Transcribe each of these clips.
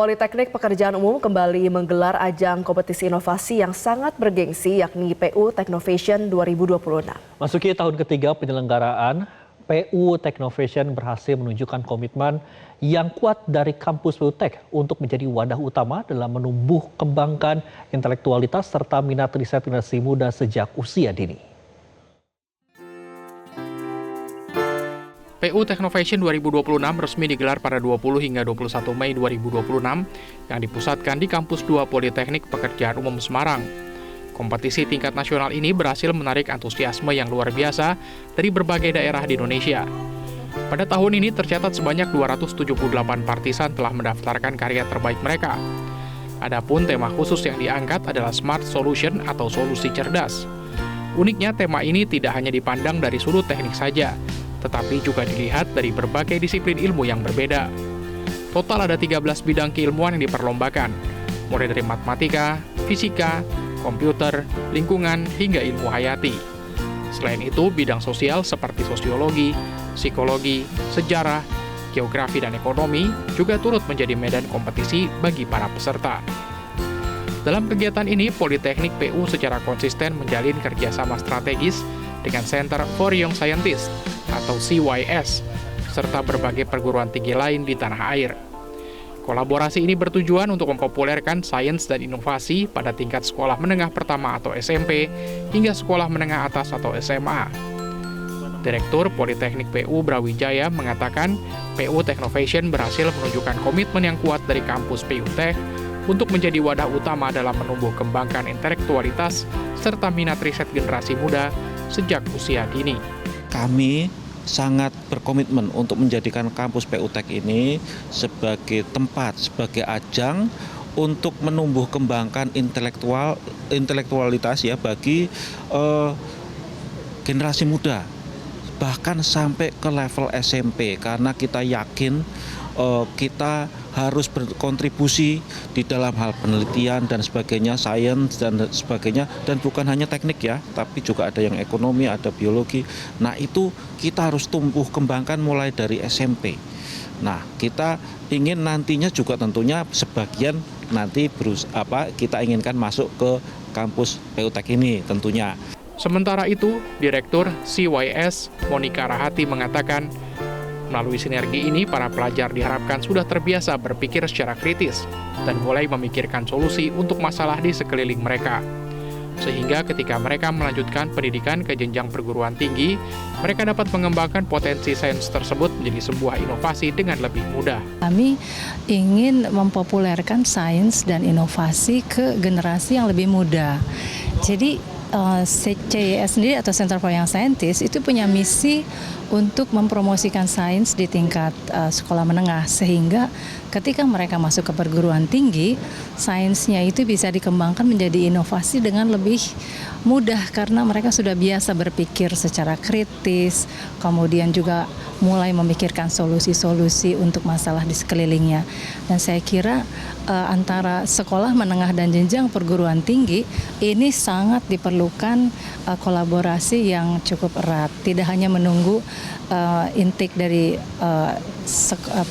Politeknik Pekerjaan Umum kembali menggelar ajang kompetisi inovasi yang sangat bergengsi yakni PU Technovation 2026. Masuki tahun ketiga penyelenggaraan, PU Technovation berhasil menunjukkan komitmen yang kuat dari kampus PU Tech untuk menjadi wadah utama dalam menumbuh kembangkan intelektualitas serta minat riset generasi muda sejak usia dini. PU Technovation 2026 resmi digelar pada 20 hingga 21 Mei 2026 yang dipusatkan di Kampus 2 Politeknik Pekerjaan Umum Semarang. Kompetisi tingkat nasional ini berhasil menarik antusiasme yang luar biasa dari berbagai daerah di Indonesia. Pada tahun ini tercatat sebanyak 278 partisan telah mendaftarkan karya terbaik mereka. Adapun tema khusus yang diangkat adalah Smart Solution atau solusi cerdas. Uniknya tema ini tidak hanya dipandang dari sudut teknik saja, tetapi juga dilihat dari berbagai disiplin ilmu yang berbeda. Total ada 13 bidang keilmuan yang diperlombakan, mulai dari matematika, fisika, komputer, lingkungan, hingga ilmu hayati. Selain itu, bidang sosial seperti sosiologi, psikologi, sejarah, geografi, dan ekonomi juga turut menjadi medan kompetisi bagi para peserta. Dalam kegiatan ini, Politeknik PU secara konsisten menjalin kerjasama strategis dengan Center for Young Scientists atau CYS, serta berbagai perguruan tinggi lain di tanah air. Kolaborasi ini bertujuan untuk mempopulerkan sains dan inovasi pada tingkat sekolah menengah pertama atau SMP hingga sekolah menengah atas atau SMA. Direktur Politeknik PU Brawijaya mengatakan PU Technovation berhasil menunjukkan komitmen yang kuat dari kampus PU Tech untuk menjadi wadah utama dalam menumbuh kembangkan intelektualitas serta minat riset generasi muda sejak usia dini. Kami sangat berkomitmen untuk menjadikan kampus PU Tech ini sebagai tempat, sebagai ajang untuk menumbuh kembangkan intelektualitas ya bagi generasi muda, bahkan sampai ke level SMP, karena kita yakin kita harus berkontribusi di dalam hal penelitian dan sebagainya, sains dan sebagainya, dan bukan hanya teknik ya, tapi juga ada yang ekonomi, ada biologi. Nah itu kita harus tumbuh kembangkan mulai dari SMP. Nah kita ingin nantinya juga tentunya sebagian nanti kita inginkan masuk ke kampus PU Tech ini tentunya. Sementara itu, Direktur CYS Monika Rahati mengatakan, melalui sinergi ini, para pelajar diharapkan sudah terbiasa berpikir secara kritis dan mulai memikirkan solusi untuk masalah di sekeliling mereka. Sehingga ketika mereka melanjutkan pendidikan ke jenjang perguruan tinggi, mereka dapat mengembangkan potensi sains tersebut menjadi sebuah inovasi dengan lebih mudah. Kami ingin mempopulerkan sains dan inovasi ke generasi yang lebih muda. Jadi CYS sendiri atau Center for Young Scientists itu punya misi untuk mempromosikan sains di tingkat sekolah menengah, sehingga ketika mereka masuk ke perguruan tinggi, sainsnya itu bisa dikembangkan menjadi inovasi dengan lebih mudah karena mereka sudah biasa berpikir secara kritis, kemudian juga mulai memikirkan solusi-solusi untuk masalah di sekelilingnya. Dan saya kira antara sekolah menengah dan jenjang perguruan tinggi ini sangat diperlukan kolaborasi yang cukup erat. Tidak hanya menunggu intake dari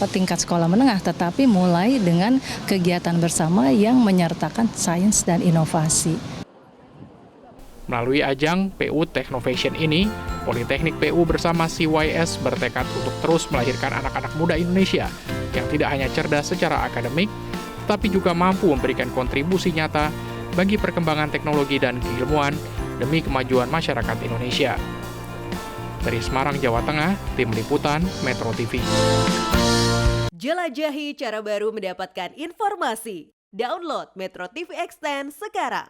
tingkat sekolah menengah, tetapi mulai dengan kegiatan bersama yang menyertakan sains dan inovasi. Melalui ajang PU Technovation ini, Politeknik PU bersama CYS bertekad untuk terus melahirkan anak-anak muda Indonesia yang tidak hanya cerdas secara akademik, tetapi juga mampu memberikan kontribusi nyata bagi perkembangan teknologi dan keilmuan demi kemajuan masyarakat Indonesia. Dari Semarang, Jawa Tengah, Tim Liputan Metro TV. Jelajahi cara baru mendapatkan informasi. Download Metro TV Extend sekarang.